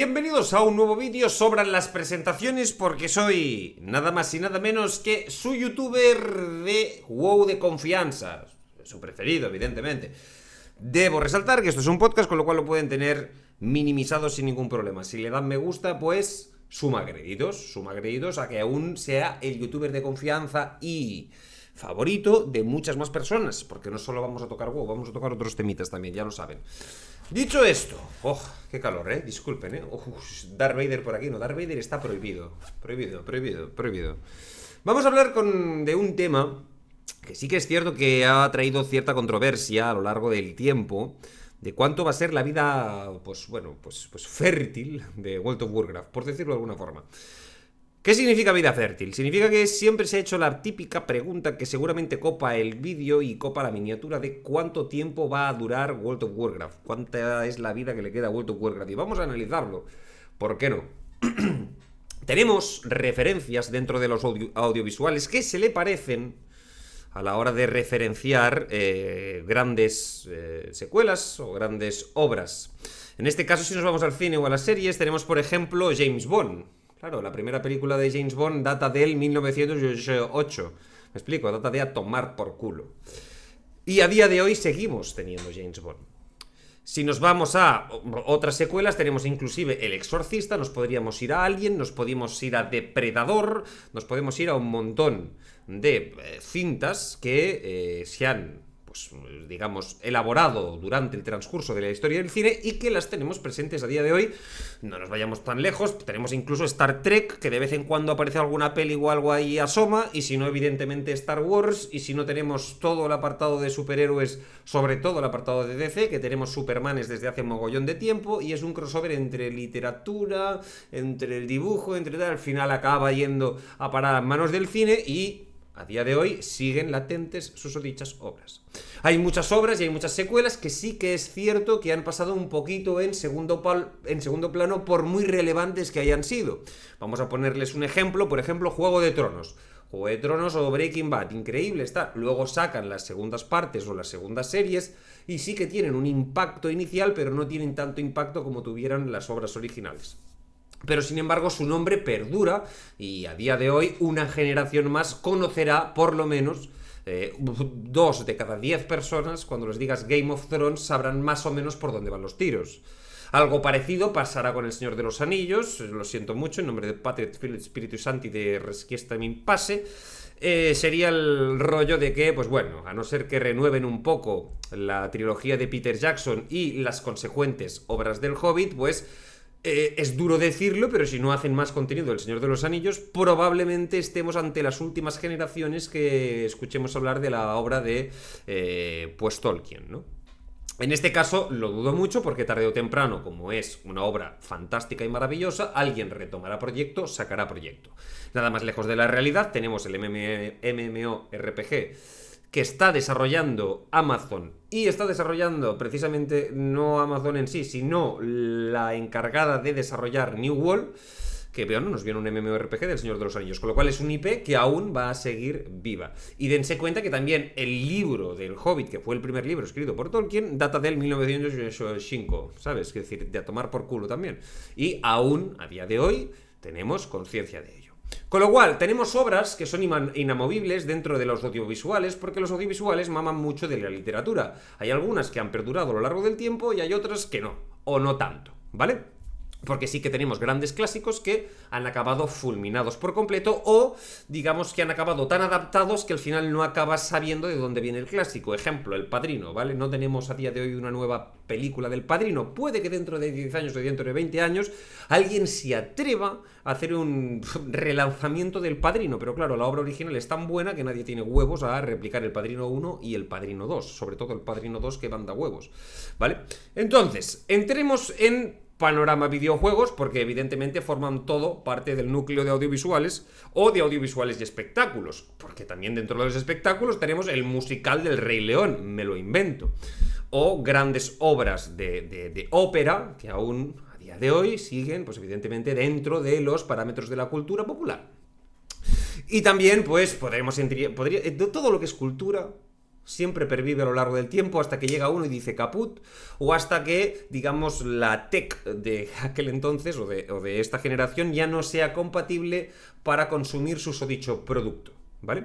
Bienvenidos a un nuevo vídeo sobre las presentaciones porque soy nada más y nada menos que su youtuber de WoW de confianza, su preferido evidentemente. Debo resaltar que esto es un podcast, con lo cual lo pueden tener minimizado sin ningún problema. Si le dan me gusta, pues suma créditos a que aún sea el youtuber de confianza y favorito de muchas más personas, porque no solo vamos a tocar WoW, vamos a tocar otros temitas también, ya lo saben. Dicho esto, qué calor, disculpen, Darth Vader por aquí, no, Darth Vader está prohibido. Vamos a hablar de un tema que sí que es cierto que ha traído cierta controversia a lo largo del tiempo, de cuánto va a ser la vida, pues fértil de World of Warcraft, por decirlo de alguna forma. ¿Qué significa vida fértil? Significa que siempre se ha hecho la típica pregunta que seguramente copa el vídeo y copa la miniatura de cuánto tiempo va a durar World of Warcraft, cuánta es la vida que le queda a World of Warcraft, y vamos a analizarlo. ¿Por qué no? Tenemos referencias dentro de los audiovisuales que se le parecen a la hora de referenciar grandes secuelas o grandes obras. En este caso, si nos vamos al cine o a las series, tenemos por ejemplo James Bond. Claro, la primera película de James Bond data del 1908. Me explico, data de a tomar por culo. Y a día de hoy seguimos teniendo James Bond. Si nos vamos a otras secuelas, tenemos inclusive El Exorcista, nos podríamos ir a Alien, nos podríamos ir a Depredador, nos podemos ir a un montón de cintas que se han, pues digamos, elaborado durante el transcurso de la historia del cine y que las tenemos presentes a día de hoy. No nos vayamos tan lejos, tenemos incluso Star Trek, que de vez en cuando aparece alguna peli o algo ahí asoma, y si no, evidentemente Star Wars, y si no, tenemos todo el apartado de superhéroes, sobre todo el apartado de DC, que tenemos Supermanes desde hace un mogollón de tiempo, y es un crossover entre literatura, entre el dibujo, entre tal, al final acaba yendo a parar a manos del cine y a día de hoy siguen latentes susodichas obras. Hay muchas obras y hay muchas secuelas que sí que es cierto que han pasado un poquito en segundo plano, por muy relevantes que hayan sido. Vamos a ponerles un ejemplo, por ejemplo, Juego de Tronos. Juego de Tronos o Breaking Bad, increíble está. Luego sacan las segundas partes o las segundas series y sí que tienen un impacto inicial, pero no tienen tanto impacto como tuvieran las obras originales. Pero sin embargo su nombre perdura y a día de hoy una generación más conocerá por lo menos 2 de cada 10 personas, cuando les digas Game of Thrones, sabrán más o menos por dónde van los tiros. Algo parecido pasará con El Señor de los Anillos, lo siento mucho, en nombre de Patria, Filio, Espíritu Santi de Resquiesta mi pase. Sería el rollo de que, pues bueno, a no ser que renueven un poco la trilogía de Peter Jackson y las consecuentes obras del Hobbit, pues es duro decirlo, pero si no hacen más contenido del Señor de los Anillos, probablemente estemos ante las últimas generaciones que escuchemos hablar de la obra de pues Tolkien, ¿no? En este caso lo dudo mucho porque tarde o temprano, como es una obra fantástica y maravillosa, alguien retomará proyecto, sacará proyecto. Nada más lejos de la realidad, tenemos el MMORPG que está desarrollando Amazon, y está desarrollando precisamente no Amazon en sí, sino la encargada de desarrollar New World, que bueno, nos viene un MMORPG del Señor de los Anillos, con lo cual es un IP que aún va a seguir viva. Y dense cuenta que también el libro del Hobbit, que fue el primer libro escrito por Tolkien, data del 1905, ¿sabes? Es decir, de a tomar por culo también. Y aún, a día de hoy, tenemos conciencia de ello. Con lo cual, tenemos obras que son inamovibles dentro de los audiovisuales, porque los audiovisuales maman mucho de la literatura. Hay algunas que han perdurado a lo largo del tiempo y hay otras que no, o no tanto, ¿vale? Porque sí que tenemos grandes clásicos que han acabado fulminados por completo, o digamos que han acabado tan adaptados que al final no acabas sabiendo de dónde viene el clásico. Ejemplo, El Padrino, ¿vale? No tenemos a día de hoy una nueva película del Padrino. Puede que dentro de 10 años o dentro de 20 años alguien se atreva a hacer un relanzamiento del Padrino, pero claro, la obra original es tan buena que nadie tiene huevos a replicar El Padrino 1 y El Padrino 2, sobre todo El Padrino 2 que manda huevos, ¿vale? Entonces, entremos en panorama videojuegos, porque evidentemente forman todo parte del núcleo de audiovisuales o de audiovisuales y espectáculos, porque también dentro de los espectáculos tenemos el musical del Rey León, me lo invento, o grandes obras de ópera que aún a día de hoy siguen, pues evidentemente dentro de los parámetros de la cultura popular. Y también pues podría todo lo que es cultura siempre pervive a lo largo del tiempo hasta que llega uno y dice caput, o hasta que, digamos, la tech de aquel entonces o de esta generación ya no sea compatible para consumir susodicho producto, ¿vale?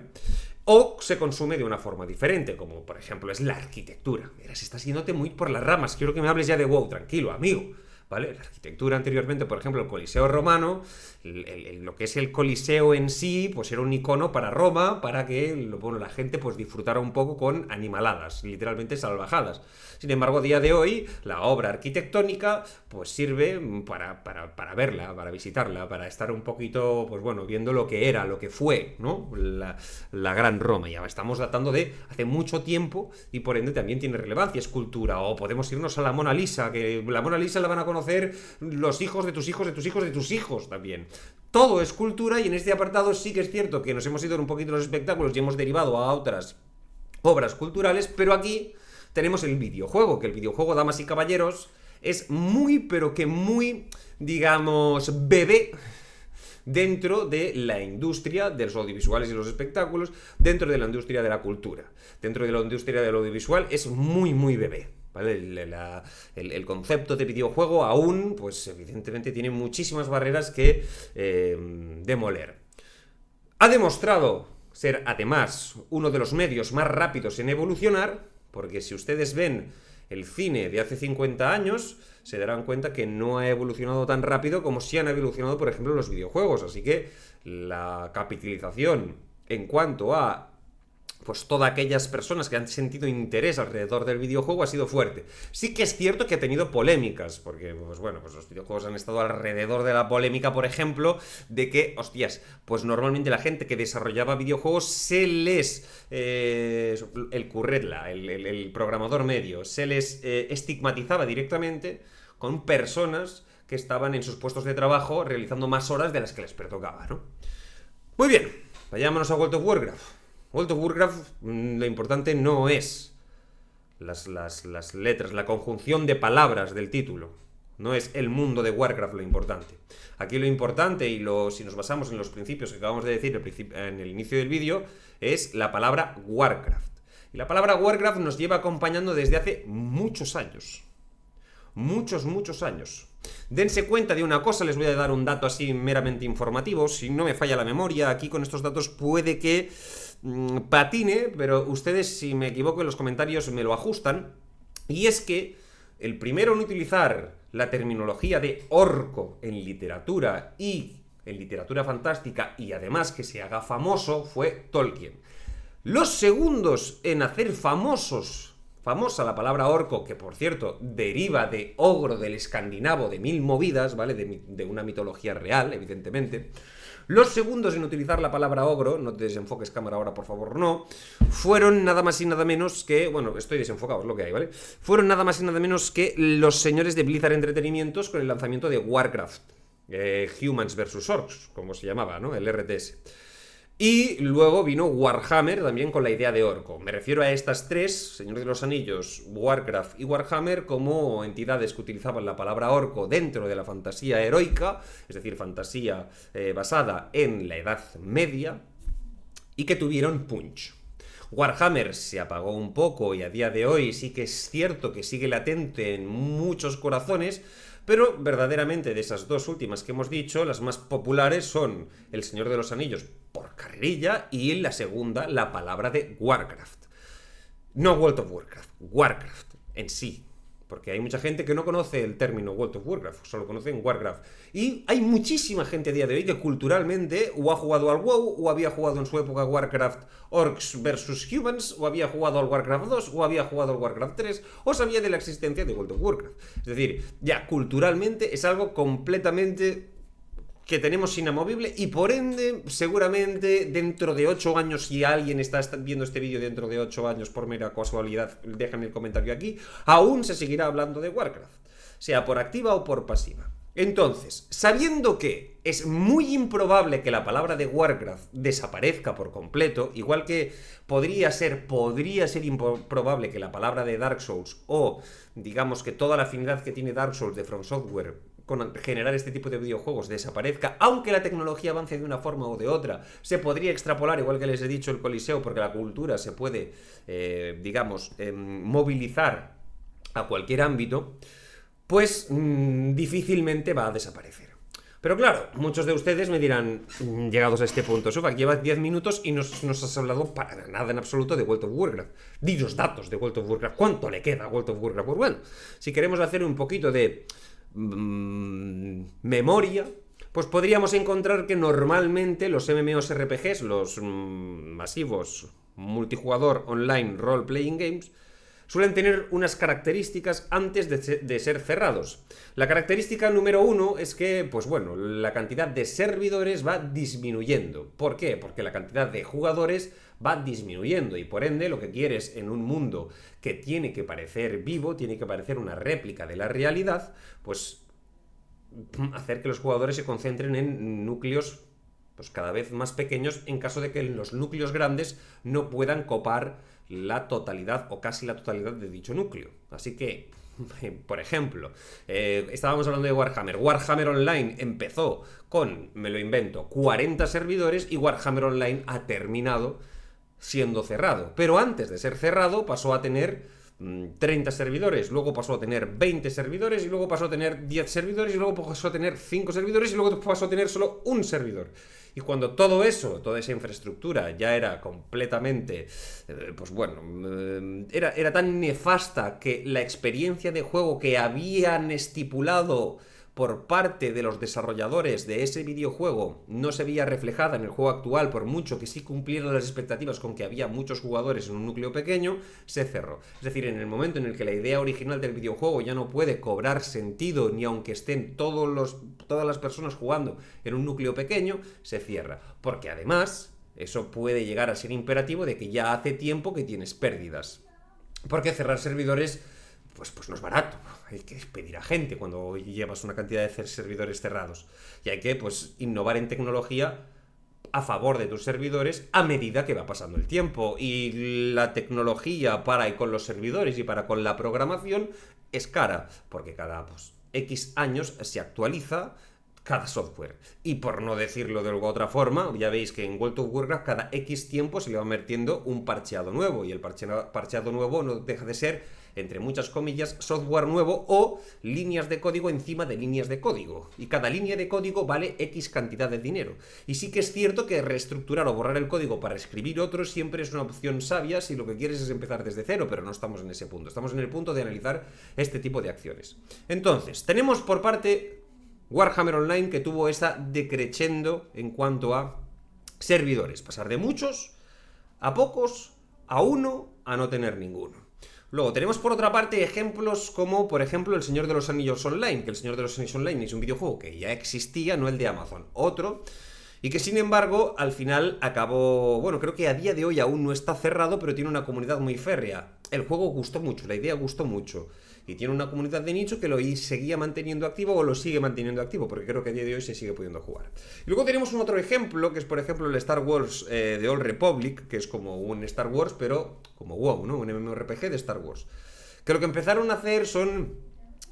O se consume de una forma diferente, como por ejemplo es la arquitectura. Mira, si estás yéndote muy por las ramas, quiero que me hables ya de WoW, tranquilo, amigo. ¿Vale? La arquitectura anteriormente, por ejemplo, el Coliseo romano, lo que es el Coliseo en sí, pues era un icono para Roma, para que bueno, la gente pues disfrutara un poco con animaladas, literalmente salvajadas. Sin embargo, a día de hoy, la obra arquitectónica pues sirve para verla, para visitarla, para estar un poquito, pues bueno, viendo lo que era, lo que fue, ¿no? La gran Roma. Ya estamos datando de hace mucho tiempo y por ende también tiene relevancia, es cultura. O podemos irnos a la Mona Lisa, que la Mona Lisa la van a conocer los hijos de tus hijos, de tus hijos, de tus hijos también. Todo es cultura y en este apartado sí que es cierto que nos hemos ido un poquito de los espectáculos y hemos derivado a otras obras culturales, pero aquí tenemos el videojuego, que el videojuego, damas y caballeros, es muy, pero que muy, digamos, bebé dentro de la industria de los audiovisuales y los espectáculos, dentro de la industria de la cultura. Dentro de la industria del audiovisual es muy, muy bebé. ¿Vale? El concepto de videojuego aún, pues evidentemente tiene muchísimas barreras que demoler. Ha demostrado ser además uno de los medios más rápidos en evolucionar, porque si ustedes ven el cine de hace 50 años, se darán cuenta que no ha evolucionado tan rápido como si han evolucionado, por ejemplo, los videojuegos. Así que la capitalización en cuanto a pues todas aquellas personas que han sentido interés alrededor del videojuego ha sido fuerte. Sí que es cierto que ha tenido polémicas, porque, pues bueno, pues los videojuegos han estado alrededor de la polémica, por ejemplo, de que, hostias, pues normalmente la gente que desarrollaba videojuegos se les... el curretla, el programador medio, se les estigmatizaba directamente con personas que estaban en sus puestos de trabajo realizando más horas de las que les pertocaba, ¿no? Muy bien, vayámonos a World of Warcraft. World of Warcraft, lo importante no es las letras, la conjunción de palabras del título. No es el mundo de Warcraft lo importante. Aquí lo importante, y si nos basamos en los principios que acabamos de decir en el inicio del vídeo, es la palabra Warcraft. Y la palabra Warcraft nos lleva acompañando desde hace muchos años. Muchos años. Dense cuenta de una cosa, les voy a dar un dato así meramente informativo. Si no me falla la memoria, aquí con estos datos puede que patine, pero ustedes, si me equivoco en los comentarios, me lo ajustan. Y es que el primero en utilizar la terminología de orco en literatura y en literatura fantástica, y además que se haga famoso, fue Tolkien. Los segundos en hacer famosa la palabra orco, que por cierto deriva de ogro del escandinavo de mil movidas, ¿vale? De una mitología real, evidentemente. Los segundos en utilizar la palabra ogro, no te desenfoques cámara ahora, por favor, no, fueron nada más y nada menos que, bueno, estoy desenfocado, es lo que hay, ¿vale? Fueron nada más y nada menos que los señores de Blizzard Entretenimientos con el lanzamiento de Warcraft, Humans vs. Orcs, como se llamaba, ¿no? El RTS. Y luego vino Warhammer también con la idea de orco. Me refiero a estas tres, Señor de los Anillos, Warcraft y Warhammer, como entidades que utilizaban la palabra orco dentro de la fantasía heroica, es decir, fantasía basada en la Edad Media, y que tuvieron punch. Warhammer se apagó un poco y a día de hoy sí que es cierto que sigue latente en muchos corazones, pero verdaderamente de esas dos últimas que hemos dicho, las más populares son El Señor de los Anillos por carrerilla y la segunda, la palabra de Warcraft. No World of Warcraft, Warcraft en sí. Porque hay mucha gente que no conoce el término World of Warcraft, solo conocen Warcraft. Y hay muchísima gente a día de hoy que culturalmente o ha jugado al WoW, o había jugado en su época Warcraft Orcs vs. Humans, o había jugado al Warcraft 2, o había jugado al Warcraft 3, o sabía de la existencia de World of Warcraft. Es decir, ya culturalmente es algo completamente que tenemos inamovible y por ende, seguramente dentro de 8 años, si alguien está viendo este vídeo dentro de 8 años por mera casualidad, déjame el comentario aquí, aún se seguirá hablando de Warcraft, sea por activa o por pasiva. Entonces, sabiendo que es muy improbable que la palabra de Warcraft desaparezca por completo, igual que podría ser improbable que la palabra de Dark Souls o digamos que toda la afinidad que tiene Dark Souls de From Software con generar este tipo de videojuegos desaparezca, aunque la tecnología avance de una forma o de otra. Se podría extrapolar, igual que les he dicho, el Coliseo, porque la cultura se puede, movilizar a cualquier ámbito, pues difícilmente va a desaparecer. Pero claro, muchos de ustedes me dirán, llegados a este punto, Subak, llevas 10 minutos y nos has hablado para nada en absoluto de World of Warcraft. Di los datos de World of Warcraft, ¿cuánto le queda a World of Warcraft? Pues bueno, si queremos hacer un poquito de memoria, pues podríamos encontrar que normalmente los MMORPGs, los masivos multijugador online role-playing games, suelen tener unas características antes de ser cerrados. La característica número 1 es que, pues bueno, la cantidad de servidores va disminuyendo. ¿Por qué? Porque la cantidad de jugadores va disminuyendo y por ende lo que quieres en un mundo que tiene que parecer vivo, tiene que parecer una réplica de la realidad, pues hacer que los jugadores se concentren en núcleos pues cada vez más pequeños, en caso de que los núcleos grandes no puedan copar la totalidad o casi la totalidad de dicho núcleo. Así que, por ejemplo, estábamos hablando de Warhammer. Warhammer Online empezó con, me lo invento, 40 servidores y Warhammer Online ha terminado siendo cerrado. Pero antes de ser cerrado pasó a tener 30 servidores, luego pasó a tener 20 servidores y luego pasó a tener 10 servidores y luego pasó a tener 5 servidores y luego pasó a tener solo un servidor. Y cuando todo eso, toda esa infraestructura ya era completamente, pues bueno, era tan nefasta que la experiencia de juego que habían estipulado por parte de los desarrolladores de ese videojuego no se veía reflejada en el juego actual, por mucho que sí cumplieran las expectativas con que había muchos jugadores en un núcleo pequeño, se cerró. Es decir, en el momento en el que la idea original del videojuego ya no puede cobrar sentido, ni aunque estén todas las personas jugando en un núcleo pequeño, se cierra. Porque además, eso puede llegar a ser imperativo de que ya hace tiempo que tienes pérdidas. Porque cerrar servidores pues no es barato. Hay que pedir a gente cuando llevas una cantidad de servidores cerrados. Y hay que, pues, innovar en tecnología a favor de tus servidores a medida que va pasando el tiempo. Y la tecnología para y con los servidores y para con la programación es cara, porque cada X años se actualiza cada software. Y por no decirlo de otra forma, ya veis que en World of Warcraft cada X tiempo se le va metiendo un parcheado nuevo. Y el parcheado nuevo no deja de ser, entre muchas comillas, software nuevo o líneas de código encima de líneas de código. Y cada línea de código vale X cantidad de dinero. Y sí que es cierto que reestructurar o borrar el código para escribir otro siempre es una opción sabia si lo que quieres es empezar desde cero, pero no estamos en ese punto. Estamos en el punto de analizar este tipo de acciones. Entonces, tenemos por parte Warhammer Online, que tuvo esa decreciendo en cuanto a servidores. Pasar de muchos a pocos, a uno, a no tener ninguno. Luego tenemos por otra parte ejemplos como, por ejemplo, El Señor de los Anillos Online, que El Señor de los Anillos Online es un videojuego que ya existía, no el de Amazon, otro, y que sin embargo al final acabó, bueno, creo que a día de hoy aún no está cerrado, pero tiene una comunidad muy férrea. El juego gustó mucho, la idea gustó mucho, y tiene una comunidad de nicho que lo seguía manteniendo activo o lo sigue manteniendo activo, porque creo que a día de hoy se sigue pudiendo jugar. Y luego tenemos un otro ejemplo, que es por ejemplo el Star Wars de Old Republic, que es como un Star Wars, pero como WoW, ¿no? Un MMORPG de Star Wars. Que lo que empezaron a hacer son,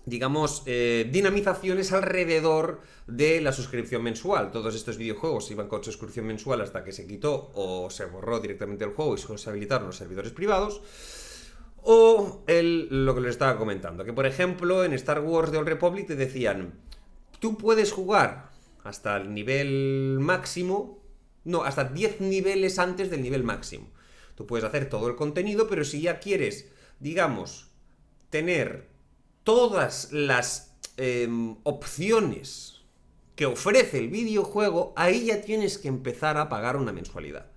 digamos, dinamizaciones alrededor de la suscripción mensual. Todos estos videojuegos iban con suscripción mensual hasta que se quitó o se borró directamente el juego y solo se habilitaron los servidores privados. O lo que les estaba comentando, que por ejemplo en Star Wars de Old Republic te decían, tú puedes jugar hasta el nivel máximo, no, hasta 10 niveles antes del nivel máximo. Tú puedes hacer todo el contenido, pero si ya quieres, digamos, tener todas las opciones que ofrece el videojuego, ahí ya tienes que empezar a pagar una mensualidad.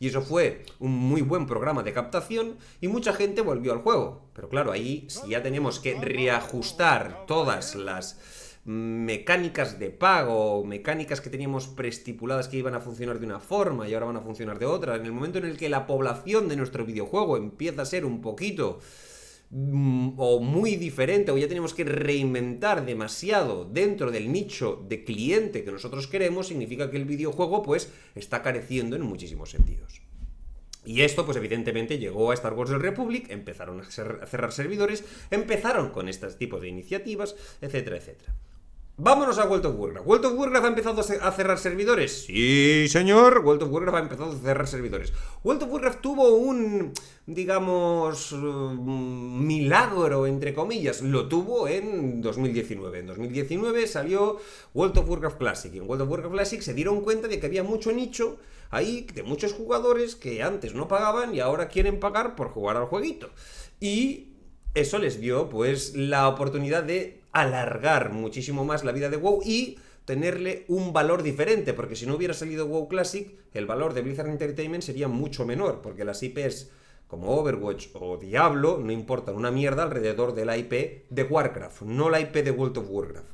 Y eso fue un muy buen programa de captación y mucha gente volvió al juego. Pero claro, ahí si ya tenemos que reajustar todas las mecánicas de pago, mecánicas que teníamos preestipuladas que iban a funcionar de una forma y ahora van a funcionar de otra, en el momento en el que la población de nuestro videojuego empieza a ser un poquito o muy diferente, o ya tenemos que reinventar demasiado dentro del nicho de cliente que nosotros queremos, significa que el videojuego pues está careciendo en muchísimos sentidos. Y esto pues evidentemente llegó a Star Wars The Republic, empezaron a cerrar servidores, empezaron con estos tipos de iniciativas, etcétera, etcétera. Vámonos a World of Warcraft. ¿World of Warcraft ha empezado a cerrar servidores? Sí, señor. World of Warcraft ha empezado a cerrar servidores. World of Warcraft tuvo un, digamos, milagro, entre comillas. Lo tuvo en 2019. En 2019 salió World of Warcraft Classic. Y en World of Warcraft Classic se dieron cuenta de que había mucho nicho ahí de muchos jugadores que antes no pagaban y ahora quieren pagar por jugar al jueguito. Y eso les dio, pues, la oportunidad de alargar muchísimo más la vida de WoW y tenerle un valor diferente, porque si no hubiera salido WoW Classic, el valor de Blizzard Entertainment sería mucho menor, porque las IPs como Overwatch o Diablo no importan una mierda alrededor de la IP de Warcraft, no la IP de World of Warcraft.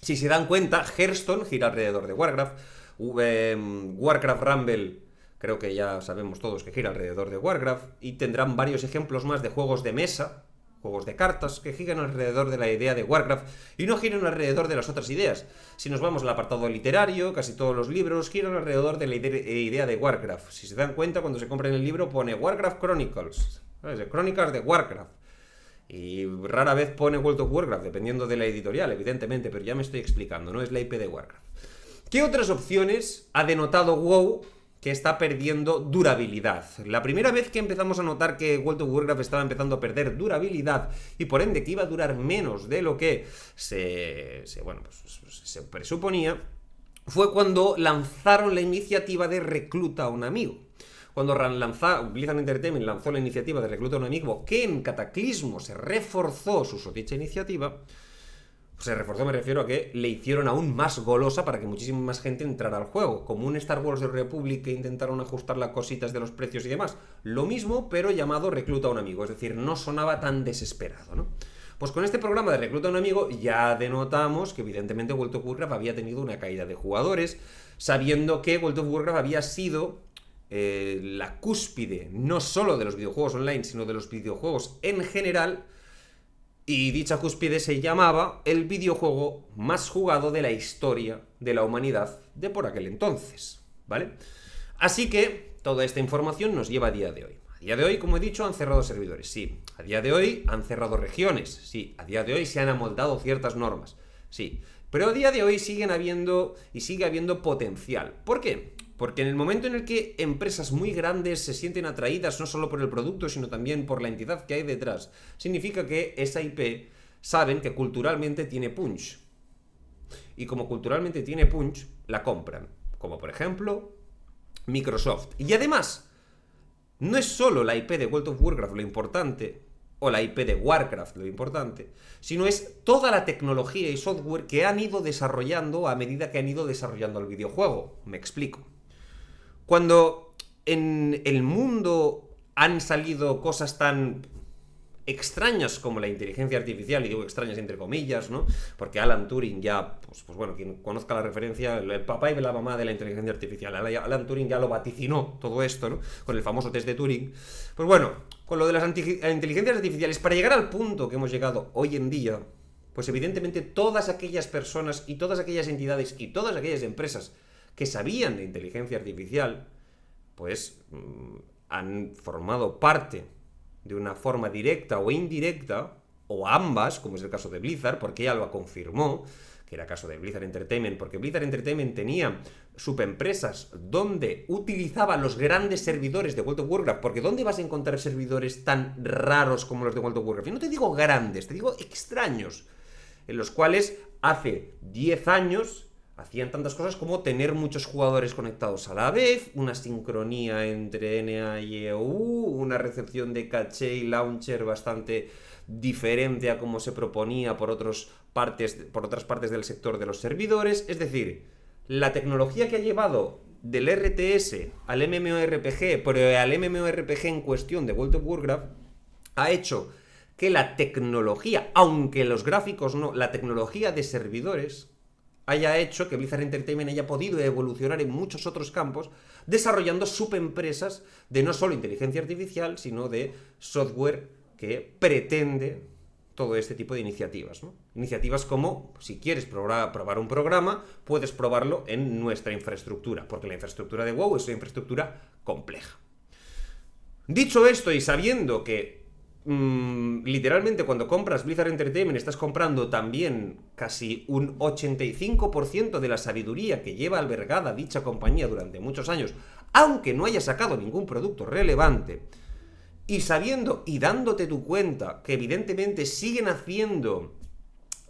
Si se dan cuenta, Hearthstone gira alrededor de Warcraft, Warcraft Rumble creo que ya sabemos todos que gira alrededor de Warcraft, y tendrán varios ejemplos más de juegos de mesa, juegos de cartas, que giran alrededor de la idea de Warcraft y no giran alrededor de las otras ideas. Si nos vamos al apartado literario, casi todos los libros giran alrededor de la idea de Warcraft. Si se dan cuenta, cuando se compran el libro pone Warcraft Chronicles, ¿sabes? Crónicas de Warcraft. Y rara vez pone World of Warcraft, dependiendo de la editorial, evidentemente, pero ya me estoy explicando, no es la IP de Warcraft. ¿Qué otras opciones ha denotado WoW que está perdiendo durabilidad? La primera vez que empezamos a notar que World of Warcraft estaba empezando a perder durabilidad y por ende que iba a durar menos de lo que se presuponía, fue cuando lanzaron la iniciativa de Recluta a un amigo. Cuando Blizzard Entertainment lanzó la iniciativa de Recluta a un amigo, que en Cataclismo se reforzó su dicha iniciativa. Se reforzó, me refiero a que le hicieron aún más golosa para que muchísima más gente entrara al juego. Como un Star Wars de Republic que intentaron ajustar las cositas de los precios y demás. Lo mismo, pero llamado Recluta a un amigo. Es decir, no sonaba tan desesperado, ¿no? Pues con este programa de Recluta a un amigo ya denotamos que evidentemente World of Warcraft había tenido una caída de jugadores, sabiendo que World of Warcraft había sido la cúspide no solo de los videojuegos online, sino de los videojuegos en general. Y dicha cúspide se llamaba el videojuego más jugado de la historia de la humanidad de por aquel entonces, ¿vale? Así que toda esta información nos lleva a día de hoy. A día de hoy, como he dicho, han cerrado servidores, sí. A día de hoy han cerrado regiones, sí. A día de hoy se han amoldado ciertas normas, sí. Pero a día de hoy siguen habiendo y sigue habiendo potencial. ¿Por qué? Porque en el momento en el que empresas muy grandes se sienten atraídas no solo por el producto, sino también por la entidad que hay detrás, significa que esa IP saben que culturalmente tiene punch. Y como culturalmente tiene punch, la compran. Como por ejemplo, Microsoft. Y además, no es solo la IP de World of Warcraft lo importante, o la IP de Warcraft lo importante, sino es toda la tecnología y software que han ido desarrollando a medida que han ido desarrollando el videojuego. Me explico. Cuando en el mundo han salido cosas tan extrañas como la inteligencia artificial, y digo extrañas entre comillas, ¿no? Porque Alan Turing ya, pues bueno, quien conozca la referencia, el papá y la mamá de la inteligencia artificial, Alan Turing ya lo vaticinó todo esto, ¿no? Con el famoso test de Turing. Pues bueno, con lo de las inteligencias artificiales, para llegar al punto que hemos llegado hoy en día, pues evidentemente todas aquellas personas y todas aquellas entidades y todas aquellas empresas que sabían de inteligencia artificial, pues han formado parte de una forma directa o indirecta, o ambas, como es el caso de Blizzard, porque ella lo confirmó, que era caso de Blizzard Entertainment, porque Blizzard Entertainment tenía subempresas donde utilizaba los grandes servidores de World of Warcraft, porque ¿dónde vas a encontrar servidores tan raros como los de World of Warcraft? Y no te digo grandes, te digo extraños, en los cuales hace 10 años hacían tantas cosas como tener muchos jugadores conectados a la vez, una sincronía entre NA y EU, una recepción de caché y launcher bastante diferente a como se proponía por otras partes del sector de los servidores. Es decir, la tecnología que ha llevado del RTS al MMORPG, pero al MMORPG en cuestión de World of Warcraft, ha hecho que la tecnología, aunque los gráficos no, la tecnología de servidores haya hecho que Blizzard Entertainment haya podido evolucionar en muchos otros campos, desarrollando subempresas de no solo inteligencia artificial, sino de software que pretende todo este tipo de iniciativas, ¿no? Iniciativas como, si quieres probar un programa, puedes probarlo en nuestra infraestructura, porque la infraestructura de WoW es una infraestructura compleja. Dicho esto y sabiendo que literalmente cuando compras Blizzard Entertainment estás comprando también casi un 85% de la sabiduría que lleva albergada dicha compañía durante muchos años, aunque no haya sacado ningún producto relevante, y sabiendo y dándote tu cuenta que evidentemente siguen haciendo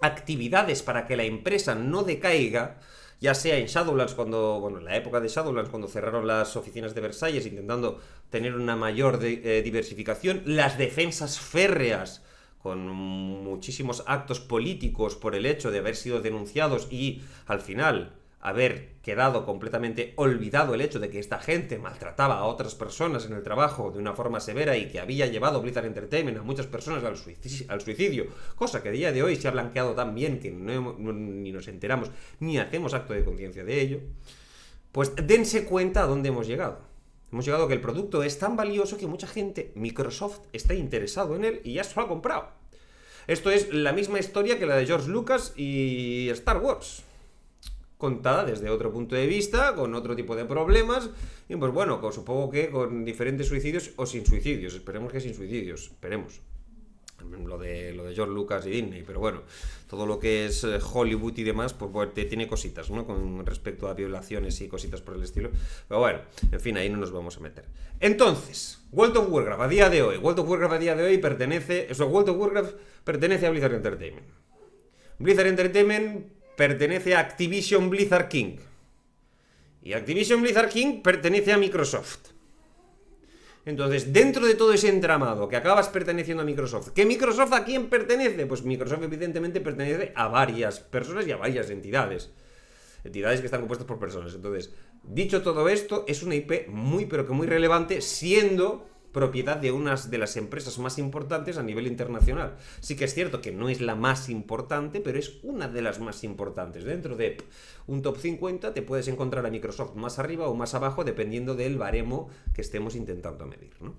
actividades para que la empresa no decaiga, ya sea en Shadowlands en la época de Shadowlands cuando cerraron las oficinas de Versalles intentando tener una mayor diversificación, las defensas férreas con muchísimos actos políticos por el hecho de haber sido denunciados y al final haber quedado completamente olvidado el hecho de que esta gente maltrataba a otras personas en el trabajo de una forma severa y que había llevado Blizzard Entertainment a muchas personas al suicidio, cosa que a día de hoy se ha blanqueado tan bien que ni nos enteramos ni hacemos acto de conciencia de ello. Pues dense cuenta a dónde hemos llegado. Hemos llegado a que el producto es tan valioso que mucha gente, Microsoft, está interesado en él y ya se lo ha comprado. Esto es la misma historia que la de George Lucas y Star Wars, contada desde otro punto de vista, con otro tipo de problemas, y pues bueno, supongo que con diferentes suicidios o sin suicidios, esperemos que sin suicidios, esperemos. Lo de George Lucas y Disney, pero bueno, todo lo que es Hollywood y demás, pues tiene cositas, ¿no? Con respecto a violaciones y cositas por el estilo. Pero bueno, en fin, ahí no nos vamos a meter. Entonces, World of Warcraft a día de hoy pertenece a Blizzard Entertainment. Blizzard Entertainment pertenece a Activision Blizzard King. Y Activision Blizzard King pertenece a Microsoft. Entonces, dentro de todo ese entramado que acabas perteneciendo a Microsoft, ¿que Microsoft a quién pertenece? Pues Microsoft evidentemente pertenece a varias personas y a varias entidades. Entidades que están compuestas por personas. Entonces, dicho todo esto, es una IP muy pero que muy relevante, siendo propiedad de unas de las empresas más importantes a nivel internacional. Sí que es cierto que no es la más importante, pero es una de las más importantes. Dentro de un top 50 te puedes encontrar a Microsoft más arriba o más abajo, dependiendo del baremo que estemos intentando medir, ¿no?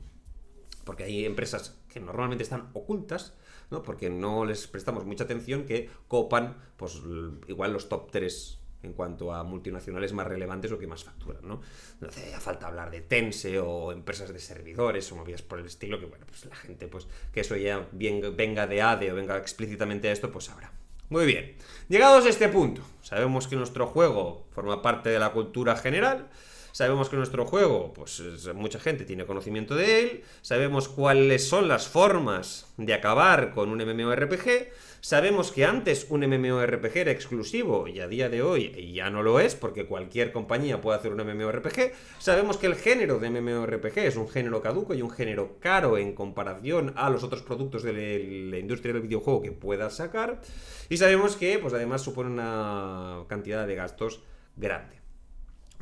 Porque hay empresas que normalmente están ocultas, ¿no? Porque no les prestamos mucha atención, que copan, pues igual los top 3 en cuanto a multinacionales más relevantes o que más facturan, ¿no? No hace falta hablar de Tense o empresas de servidores o movidas por el estilo, que bueno, pues la gente, pues que eso ya venga de ADE o venga explícitamente a esto, pues sabrá. Muy bien, llegados a este punto, sabemos que nuestro juego forma parte de la cultura general. Sabemos que nuestro juego, pues mucha gente tiene conocimiento de él. Sabemos cuáles son las formas de acabar con un MMORPG. Sabemos que antes un MMORPG era exclusivo y a día de hoy ya no lo es, porque cualquier compañía puede hacer un MMORPG. Sabemos que el género de MMORPG es un género caduco y un género caro en comparación a los otros productos de la industria del videojuego que puedas sacar. Y sabemos que, pues además, supone una cantidad de gastos grande,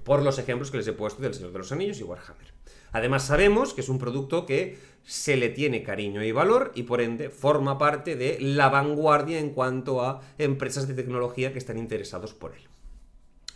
por los ejemplos que les he puesto del Señor de los Anillos y Warhammer. Además sabemos que es un producto que se le tiene cariño y valor y por ende forma parte de la vanguardia en cuanto a empresas de tecnología que están interesados por él.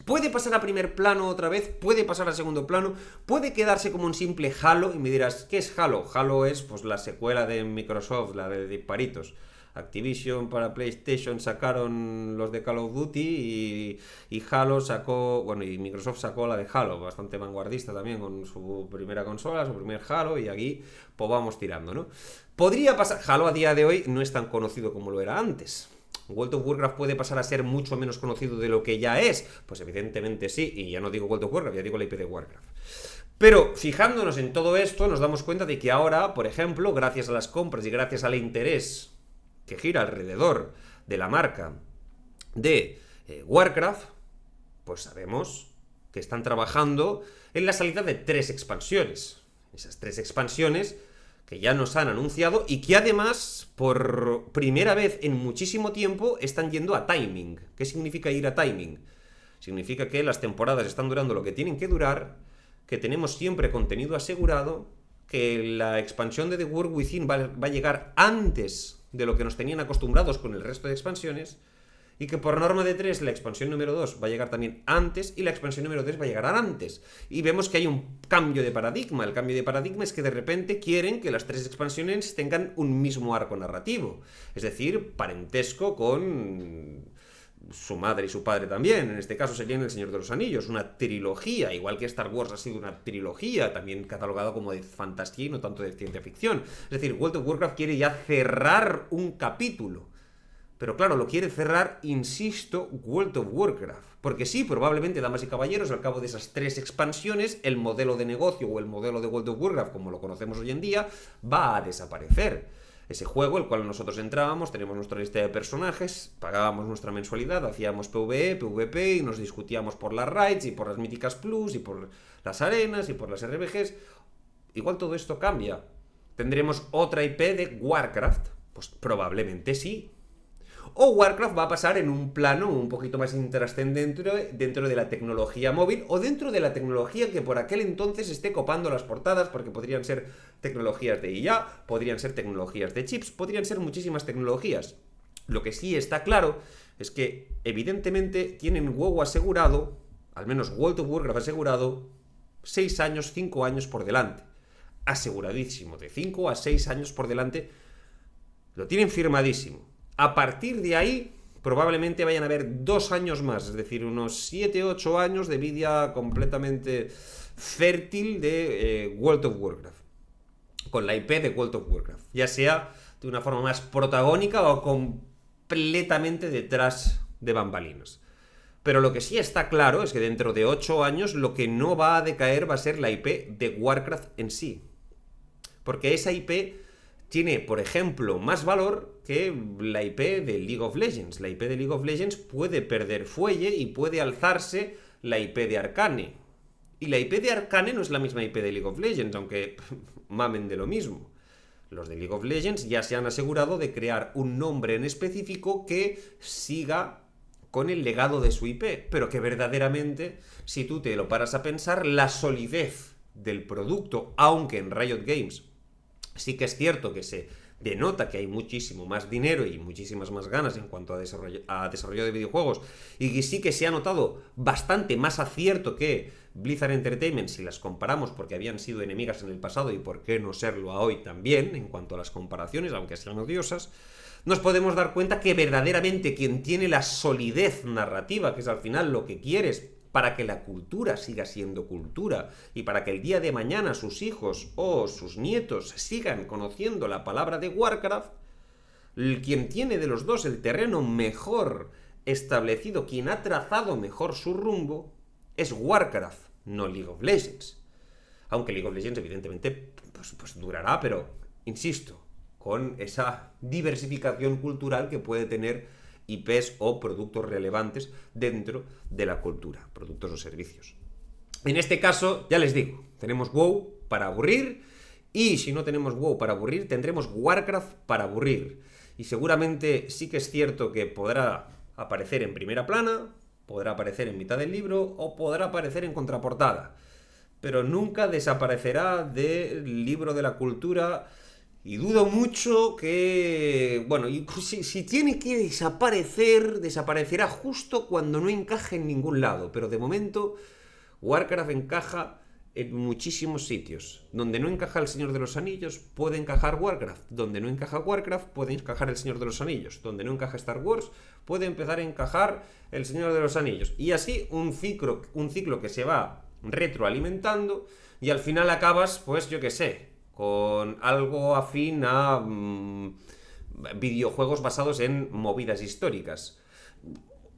Puede pasar a primer plano otra vez, puede pasar a segundo plano, puede quedarse como un simple Halo y me dirás, ¿qué es Halo? Halo es pues la secuela de Microsoft, la de disparitos. Activision para PlayStation sacaron los de Call of Duty y Halo sacó, bueno, y Microsoft sacó la de Halo, bastante vanguardista también con su primera consola, su primer Halo, y aquí pues vamos tirando, ¿no? Podría pasar, Halo a día de hoy no es tan conocido como lo era antes. ¿World of Warcraft puede pasar a ser mucho menos conocido de lo que ya es? Pues evidentemente sí, y ya no digo World of Warcraft, ya digo la IP de Warcraft. Pero fijándonos en todo esto, nos damos cuenta de que ahora, por ejemplo, gracias a las compras y gracias al interés que gira alrededor de la marca de Warcraft, pues sabemos que están trabajando en la salida de 3 expansiones. Esas 3 expansiones que ya nos han anunciado y que además, por primera vez en muchísimo tiempo, están yendo a timing. ¿Qué significa ir a timing? Significa que las temporadas están durando lo que tienen que durar, que tenemos siempre contenido asegurado, que la expansión de The World Within va a llegar antes de lo que nos tenían acostumbrados con el resto de expansiones, y que por norma de 3 la expansión número 2 va a llegar también antes y la expansión número 3 va a llegar antes. Y vemos que hay un cambio de paradigma. El cambio de paradigma es que de repente quieren que las 3 expansiones tengan un mismo arco narrativo, es decir, parentesco con su madre y su padre también. En este caso serían El Señor de los Anillos, una trilogía, igual que Star Wars ha sido una trilogía, también catalogada como de fantasía y no tanto de ciencia ficción. Es decir, World of Warcraft quiere ya cerrar un capítulo. Pero claro, lo quiere cerrar, insisto, World of Warcraft. Porque sí, probablemente, damas y caballeros, al cabo de esas 3 expansiones, el modelo de negocio o el modelo de World of Warcraft, como lo conocemos hoy en día, va a desaparecer. Ese juego, el cual nosotros entrábamos, teníamos nuestra lista de personajes, pagábamos nuestra mensualidad, hacíamos PvE, PvP y nos discutíamos por las raids y por las míticas plus y por las arenas y por las RPGs. Igual todo esto cambia. ¿Tendremos otra IP de Warcraft? Pues probablemente sí. O Warcraft va a pasar en un plano un poquito más intrascendente dentro de la tecnología móvil o dentro de la tecnología que por aquel entonces esté copando las portadas, porque podrían ser tecnologías de IA, podrían ser tecnologías de chips, podrían ser muchísimas tecnologías. Lo que sí está claro es que evidentemente tienen WoW asegurado, al menos World of Warcraft asegurado, 6 años, 5 años por delante. Aseguradísimo, de 5 a 6 años por delante, lo tienen firmadísimo. A partir de ahí, probablemente vayan a haber 2 años más, es decir, unos 7-8 años de vida completamente fértil de World of Warcraft, con la IP de World of Warcraft, ya sea de una forma más protagónica o completamente detrás de bambalinas. Pero lo que sí está claro es que dentro de 8 años lo que no va a decaer va a ser la IP de Warcraft en sí, porque esa IP tiene, por ejemplo, más valor que la IP de League of Legends. La IP de League of Legends puede perder fuelle y puede alzarse la IP de Arcane. Y la IP de Arcane no es la misma IP de League of Legends, aunque mamen de lo mismo. Los de League of Legends ya se han asegurado de crear un nombre en específico que siga con el legado de su IP, pero que verdaderamente, si tú te lo paras a pensar, la solidez del producto, aunque en Riot Games sí que es cierto que se denota que hay muchísimo más dinero y muchísimas más ganas en cuanto a desarrollo de videojuegos, y que sí que se ha notado bastante más acierto que Blizzard Entertainment si las comparamos, porque habían sido enemigas en el pasado y por qué no serlo a hoy también en cuanto a las comparaciones, aunque sean odiosas. Nos podemos dar cuenta que verdaderamente quien tiene la solidez narrativa, que es al final lo que quieres para que la cultura siga siendo cultura y para que el día de mañana sus hijos o sus nietos sigan conociendo la palabra de Warcraft, quien tiene de los dos el terreno mejor establecido, quien ha trazado mejor su rumbo, es Warcraft, no League of Legends. Aunque League of Legends evidentemente pues durará, pero insisto, con esa diversificación cultural que puede tener IPs o productos relevantes dentro de la cultura, productos o servicios. En este caso, ya les digo, tenemos WoW para aburrir, y si no tenemos WoW para aburrir, tendremos Warcraft para aburrir. Y seguramente sí que es cierto que podrá aparecer en primera plana, podrá aparecer en mitad del libro o podrá aparecer en contraportada, pero nunca desaparecerá del libro de la cultura. Y dudo mucho que... Bueno, y si tiene que desaparecer, desaparecerá justo cuando no encaje en ningún lado. Pero de momento, Warcraft encaja en muchísimos sitios. Donde no encaja el Señor de los Anillos, puede encajar Warcraft. Donde no encaja Warcraft, puede encajar el Señor de los Anillos. Donde no encaja Star Wars, puede empezar a encajar el Señor de los Anillos. Y así un ciclo que se va retroalimentando y al final acabas, pues yo qué sé, con algo afín a videojuegos basados en movidas históricas.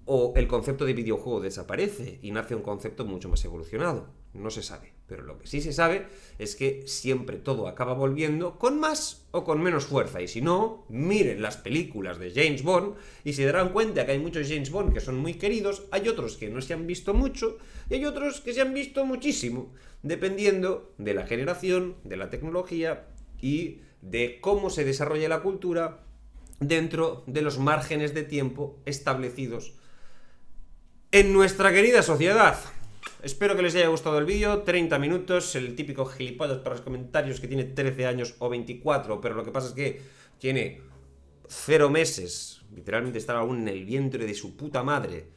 O el concepto de videojuego desaparece y nace un concepto mucho más evolucionado. No se sabe. Pero lo que sí se sabe es que siempre todo acaba volviendo con más o con menos fuerza. Y si no, miren las películas de James Bond y se darán cuenta que hay muchos James Bond que son muy queridos, hay otros que no se han visto mucho y hay otros que se han visto muchísimo, dependiendo de la generación, de la tecnología y de cómo se desarrolla la cultura dentro de los márgenes de tiempo establecidos en nuestra querida sociedad. Espero que les haya gustado el vídeo. 30 minutos, el típico gilipollas para los comentarios que tiene 13 años o 24, pero lo que pasa es que tiene 0 meses, literalmente está aún en el vientre de su puta madre,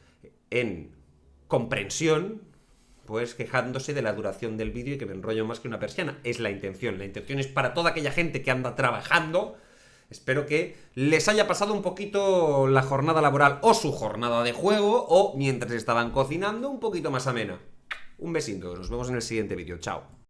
en comprensión, pues quejándose de la duración del vídeo y que me enrollo más que una persiana. Es la intención es para toda aquella gente que anda trabajando Espero que les haya pasado un poquito la jornada laboral o su jornada de juego, o mientras estaban cocinando, un poquito más amena. Un besito, nos vemos en el siguiente vídeo. Chao.